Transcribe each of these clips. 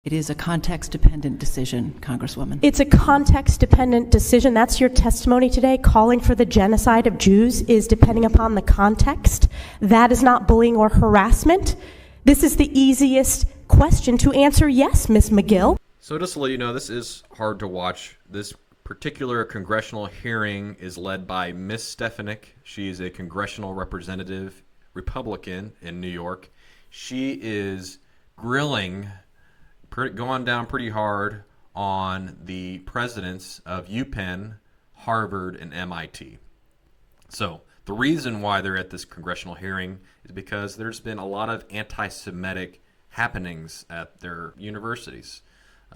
It is a context-dependent decision, Congresswoman. It's a context-dependent decision. That's your testimony today. Calling for the genocide of Jews is depending upon the context. That is not bullying or harassment. This is the easiest question to answer yes, Ms. McGill. So just to let you know, this is hard to watch. This particular congressional hearing is led by Ms. Stefanik. She is a congressional representative, Republican in New York. She is grilling, going down pretty hard on the presidents of UPenn, Harvard, and MIT. So the reason why they're at this congressional hearing is because there's been a lot of anti-Semitic happenings at their universities.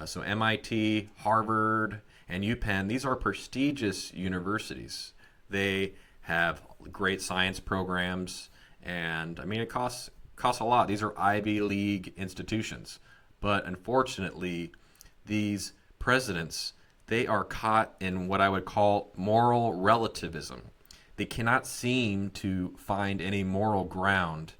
So MIT, Harvard, and UPenn, these are prestigious universities. They have great science programs, and I mean, it costs a lot. These are Ivy League institutions. But unfortunately, these presidents, they are caught in what I would call moral relativism. They cannot seem to find any moral ground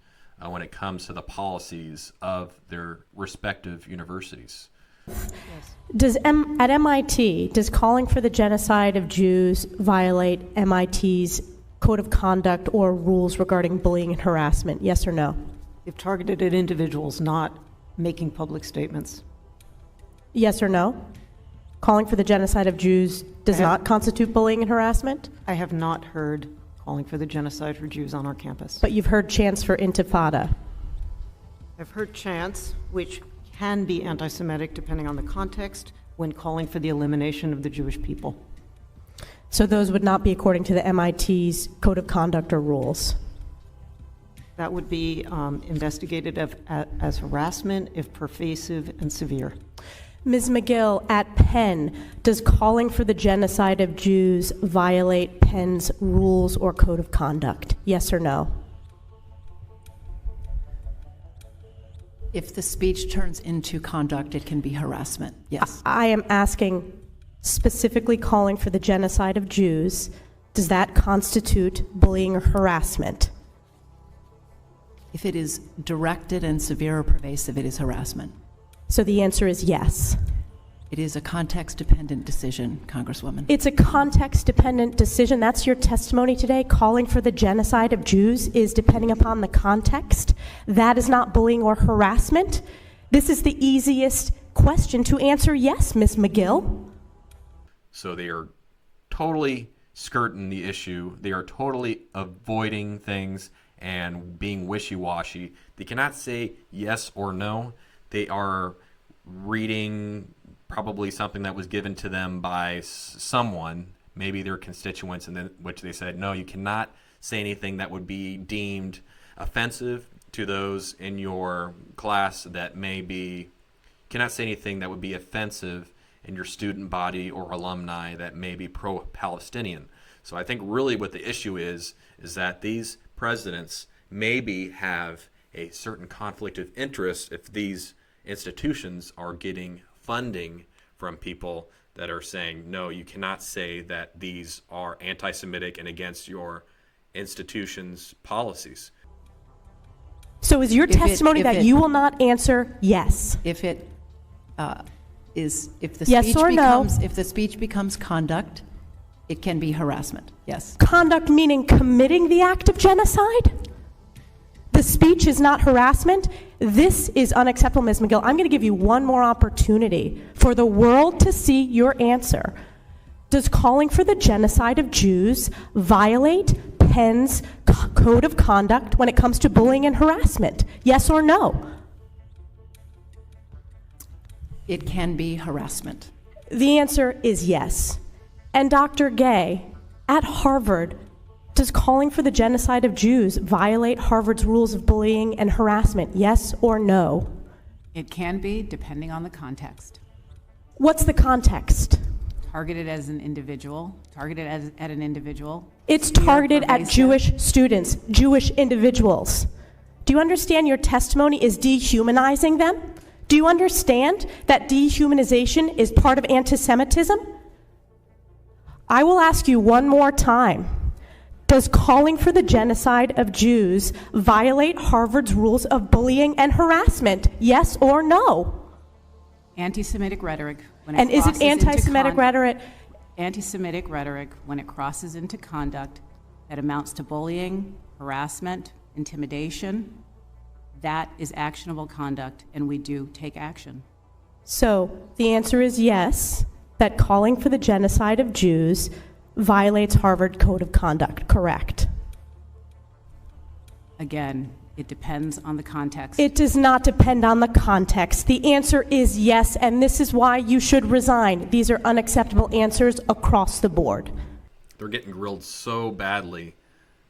when it comes to the policies of their respective universities. At MIT, does calling for the genocide of Jews violate MIT's code of conduct or rules regarding bullying and harassment? Yes or no? If targeted at individuals, not making public statements. Yes or no? Calling for the genocide of Jews does not constitute bullying and harassment? I have not heard calling for the genocide for Jews on our campus. But you've heard chants for intifada. I've heard chants, which can be anti-Semitic depending on the context, when calling for the elimination of the Jewish people. So those would not be according to the MIT's code of conduct or rules? That would be investigated as harassment if pervasive and severe. Ms. McGill, at Penn, does calling for the genocide of Jews violate Penn's rules or code of conduct? Yes or no? If the speech turns into conduct, it can be harassment, yes. I am asking specifically calling for the genocide of Jews. Does that constitute bullying or harassment? If it is directed and severe or pervasive, it is harassment. So the answer is yes. It is a context-dependent decision, Congresswoman. It's a context-dependent decision. That's your testimony today. Calling for the genocide of Jews is depending upon the context. That is not bullying or harassment. This is the easiest question to answer yes, Ms. McGill. So they are totally skirting the issue. They are totally avoiding things and being wishy-washy. They cannot say yes or no. They are reading probably something that was given to them by someone, maybe their constituents, and then which they said, no, you cannot say anything that would be deemed offensive to those in your class that may be, cannot say anything that would be offensive in your student body or alumni that may be pro-Palestinian. So I think really what the issue is that these presidents maybe have a certain conflict of interest if these institutions are getting funding from people that are saying, no, you cannot say that these are anti-Semitic and against your institution's policies. So is your testimony that you will not answer yes? If it if the yes speech or becomes no? if the speech becomes conduct, it can be harassment. Yes. Conduct meaning committing the act of genocide? The speech is not harassment? This is unacceptable, Ms. McGill. I'm going to give you one more opportunity for the world to see your answer. Does calling for the genocide of Jews violate Penn's code of conduct when it comes to bullying and harassment? Yes or no? It can be harassment. The answer is yes. And Dr. Gay, at Harvard, does calling for the genocide of Jews violate Harvard's rules of bullying and harassment? Yes or no? It can be, depending on the context. What's the context? Targeted as an individual, at an individual. It's targeted at Jewish students, Jewish individuals. Do you understand your testimony is dehumanizing them? Do you understand that dehumanization is part of anti-Semitism? I will ask you one more time. Does calling for the genocide of Jews violate Harvard's rules of bullying and harassment? Yes or no? Anti-Semitic rhetoric, when it And is it crosses into anti-Semitic rhetoric? Anti-Semitic rhetoric, when it crosses into conduct that amounts to bullying, harassment, intimidation, that is actionable conduct, and we do take action. So the answer is yes, that calling for the genocide of Jews violates Harvard Code of Conduct, correct? Again, it depends on the context. It does not depend on the context. The answer is yes, and this is why you should resign. These are unacceptable answers across the board. They're getting grilled so badly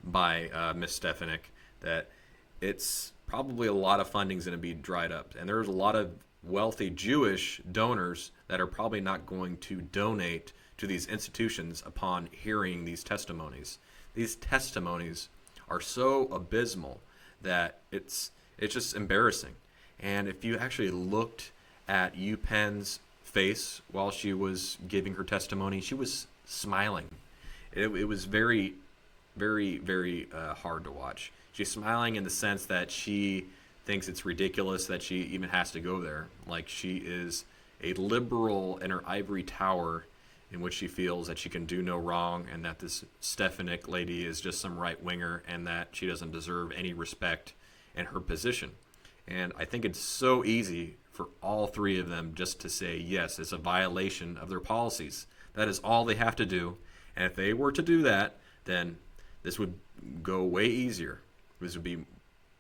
by Ms. Stefanik that it's probably a lot of funding's going to be dried up. And there's a lot of wealthy Jewish donors that are probably not going to donate to these institutions upon hearing these testimonies. These testimonies are so abysmal that it's just embarrassing. And if you actually looked at UPenn's face while she was giving her testimony, she was smiling. It was very, very, very hard to watch. She's smiling in the sense that she thinks it's ridiculous that she even has to go there. Like she is a liberal in her ivory tower in which she feels that she can do no wrong and that this Stefanik lady is just some right-winger and that she doesn't deserve any respect in her position. And I think it's so easy for all three of them just to say, yes, it's a violation of their policies. That is all they have to do. And if they were to do that, then this would go way easier. This would be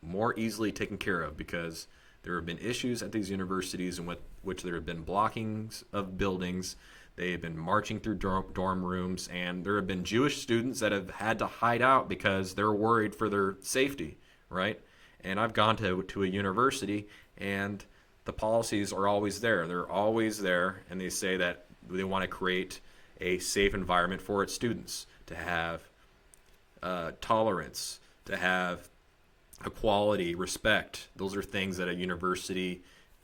more easily taken care of because there have been issues at these universities in which there have been blockings of buildings. They have been marching through dorm rooms, and there have been Jewish students that have had to hide out because they're worried for their safety, right? And I've gone to a university, and the policies are always there. They're always there, and they say that they want to create a safe environment for its students, to have tolerance, to have equality, respect. Those are things that a university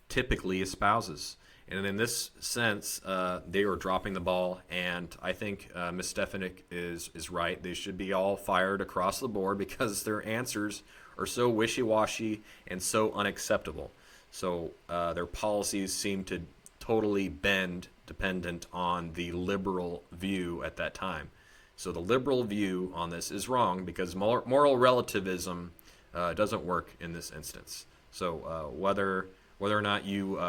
typically espouses. And in this sense, they are dropping the ball, and I think Ms. Stefanik is right. They should be all fired across the board because their answers are so wishy-washy and so unacceptable. So their policies seem to totally bend dependent on the liberal view at that time. So the liberal view on this is wrong because moral relativism doesn't work in this instance. So whether or not you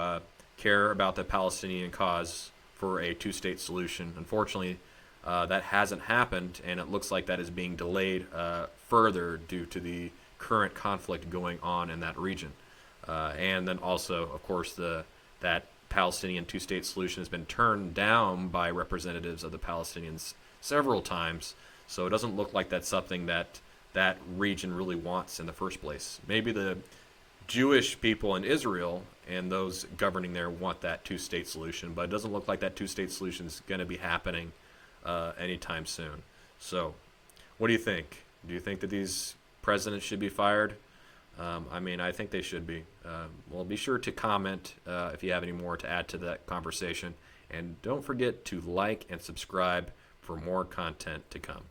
care about the Palestinian cause for a two-state solution, unfortunately, that hasn't happened, and it looks like that is being delayed further due to the current conflict going on in that region. And then also, of course, that Palestinian two-state solution has been turned down by representatives of the Palestinians several times, so it doesn't look like that's something that that region really wants in the first place. Maybe the Jewish people in Israel and those governing there want that two-state solution, but it doesn't look like that two-state solution is going to be happening anytime soon. So what do you think? Do you think that these presidents should be fired? I think they should be. Well, be sure to comment if you have any more to add to that conversation. And don't forget to like and subscribe for more content to come.